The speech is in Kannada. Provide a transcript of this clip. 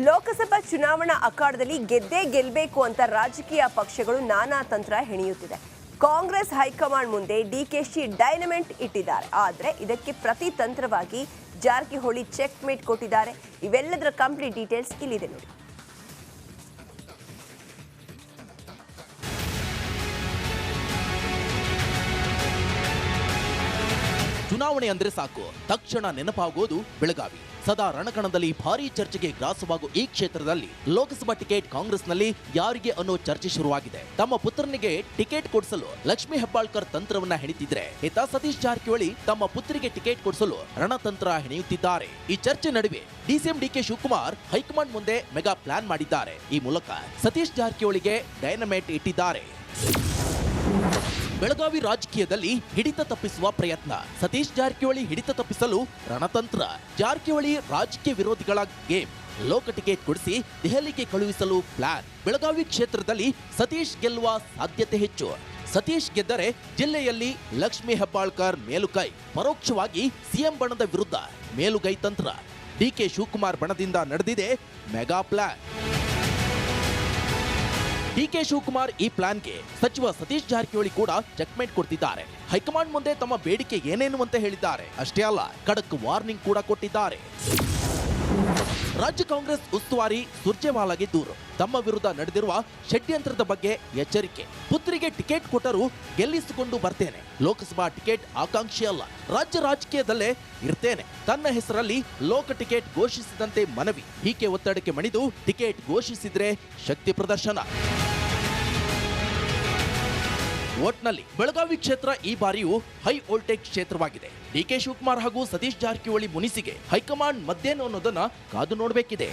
ಲೋಕಸಭಾ ಚುನಾವಣಾ ಅಖಾಡದಲ್ಲಿ ಗೆದ್ದೇ ಗೆಲ್ಲಬೇಕು ಅಂತ ರಾಜಕೀಯ ಪಕ್ಷಗಳು ನಾನಾ ತಂತ್ರ ಹೆಣೆಯುತ್ತಿದೆ. ಕಾಂಗ್ರೆಸ್ ಹೈಕಮಾಂಡ್ ಮುಂದೆ ಡಿಕೆಶಿ ಡೈನಮೆಂಟ್ ಇಟ್ಟಿದ್ದಾರೆ. ಆದರೆ ಇದಕ್ಕೆ ಪ್ರತಿ ತಂತ್ರವಾಗಿ ಜಾರಕಿಹೊಳಿ ಚೆಕ್ ಮೇಟ್ ಕೊಟ್ಟಿದ್ದಾರೆ. ಇವೆಲ್ಲದರ ಕಂಪ್ಲೀಟ್ ಡೀಟೇಲ್ಸ್ ಇಲ್ಲಿದೆ ನೋಡಿ. ಚುನಾವಣೆ ಅಂದ್ರೆ ಸಾಕು ತಕ್ಷಣ ನೆನಪಾಗೋದು ಬೆಳಗಾವಿ. ಸದಾ ರಣಕಣದಲ್ಲಿ ಭಾರೀ ಚರ್ಚೆಗೆ ಗ್ರಾಸವಾಗುವ ಈ ಕ್ಷೇತ್ರದಲ್ಲಿ ಲೋಕಸಭಾ ಟಿಕೆಟ್ ಕಾಂಗ್ರೆಸ್ನಲ್ಲಿ ಯಾರಿಗೆ ಅನ್ನೋ ಚರ್ಚೆ ಶುರುವಾಗಿದೆ. ತಮ್ಮ ಪುತ್ರನಿಗೆ ಟಿಕೆಟ್ ಕೊಡಿಸಲು ಲಕ್ಷ್ಮೀ ಹೆಬ್ಬಾಳ್ಕರ್ ತಂತ್ರವನ್ನ ಹೆಣಿತಿದ್ರೆ, ಇತ್ತ ಸತೀಶ್ ಜಾರಕಿಹೊಳಿ ತಮ್ಮ ಪುತ್ರಿಗೆ ಟಿಕೆಟ್ ಕೊಡಿಸಲು ರಣತಂತ್ರ ಹೆಣೆಯುತ್ತಿದ್ದಾರೆ. ಈ ಚರ್ಚೆ ನಡುವೆ ಡಿಸಿಎಂ ಡಿಕೆ ಶಿವಕುಮಾರ್ ಹೈಕಮಾಂಡ್ ಮುಂದೆ ಮೆಗಾ ಪ್ಲಾನ್ ಮಾಡಿದ್ದಾರೆ. ಈ ಮೂಲಕ ಸತೀಶ್ ಜಾರಕಿಹೊಳಿಗೆ ಡೈನಮೈಟ್ ಇಟ್ಟಿದ್ದಾರೆ. ಬೆಳಗಾವಿ ರಾಜಕೀಯದಲ್ಲಿ ಹಿಡಿತ ತಪ್ಪಿಸುವ ಪ್ರಯತ್ನ. ಸತೀಶ್ ಜಾರಕಿಹೊಳಿ ಹಿಡಿತ ತಪ್ಪಿಸಲು ರಣತಂತ್ರ. ಜಾರಕಿಹೊಳಿ ರಾಜಕೀಯ ವಿರೋಧಿಗಳ ಗೇಮ್. ಲೋಕ ಟಿಕೆಟ್ ಕೊಡಿಸಿ ದೆಹಲಿಗೆ ಕಳುಹಿಸಲು ಪ್ಲಾನ್. ಬೆಳಗಾವಿ ಕ್ಷೇತ್ರದಲ್ಲಿ ಸತೀಶ್ ಗೆಲ್ಲುವ ಸಾಧ್ಯತೆ ಹೆಚ್ಚು. ಸತೀಶ್ ಗೆದ್ದರೆ ಜಿಲ್ಲೆಯಲ್ಲಿ ಲಕ್ಷ್ಮೀ ಹೆಬ್ಬಾಳ್ಕರ್ ಮೇಲುಗೈ. ಪರೋಕ್ಷವಾಗಿ ಸಿಎಂ ಬಣದ ವಿರುದ್ಧ ಮೇಲುಗೈ ತಂತ್ರ. ಡಿಕೆ ಶಿವಕುಮಾರ್ ಬಣದಿಂದ ನಡೆದಿದೆ ಮೆಗಾ ಪ್ಲಾನ್. ಡಿಕೆ ಶಿವಕುಮಾರ್ ಈ ಪ್ಲಾನ್ಗೆ ಸಚಿವ ಸತೀಶ್ ಜಾರಕಿಹೊಳಿ ಕೂಡ ಚೆಕ್ಮೇಟ್ ಕೊಡ್ತಿದ್ದಾರೆ. ಹೈಕಮಾಂಡ್ ಮುಂದೆ ತಮ್ಮ ಬೇಡಿಕೆ ಏನೇನು ಅಂತ ಹೇಳಿದ್ದಾರೆ. ಅಷ್ಟೇ ಅಲ್ಲ, ಖಡಕ್ ವಾರ್ನಿಂಗ್ ಕೂಡ ಕೊಟ್ಟಿದ್ದಾರೆ. ರಾಜ್ಯ ಕಾಂಗ್ರೆಸ್ ಉಸ್ತುವಾರಿ ಸುರ್ಜೇವಾಲಾಗೆ ದೂರು. ತಮ್ಮ ವಿರುದ್ಧ ನಡೆದಿರುವ ಷಡ್ಯಂತ್ರದ ಬಗ್ಗೆ ಎಚ್ಚರಿಕೆ. ಪುತ್ರಿಗೆ ಟಿಕೆಟ್ ಕೊಟ್ಟರೂ ಗೆಲ್ಲಿಸಿಕೊಂಡು ಬರ್ತೇನೆ. ಲೋಕಸಭಾ ಟಿಕೆಟ್ ಆಕಾಂಕ್ಷಿ ಅಲ್ಲ, ರಾಜ್ಯ ರಾಜಕೀಯದಲ್ಲೇ ಇರ್ತೇನೆ. ತನ್ನ ಹೆಸರಲ್ಲಿ ಲೋಕ ಟಿಕೆಟ್ ಘೋಷಿಸಿದಂತೆ ಮನವಿ. ಹೀಗೆ ಒತ್ತಡಕ್ಕೆ ಮಣಿದು ಟಿಕೆಟ್ ಘೋಷಿಸಿದ್ರೆ ಶಕ್ತಿ ಪ್ರದರ್ಶನ. ಒಟ್ನಲ್ಲಿ ಬೆಳಗಾವಿ ಕ್ಷೇತ್ರ ಈ ಬಾರಿಯೂ ಹೈ ವೋಲ್ಟೇಜ್ ಕ್ಷೇತ್ರವಾಗಿದೆ. ಡಿಕೆ ಶಿವಕುಮಾರ್ ಹಾಗೂ ಸತೀಶ್ ಜಾರಕಿಹೊಳಿ ಮುನಿಸಿಗೆ ಹೈಕಮಾಂಡ್ ಮದ್ದೇನು ಅನ್ನೋದನ್ನ ಕಾದು ನೋಡಬೇಕಿದೆ.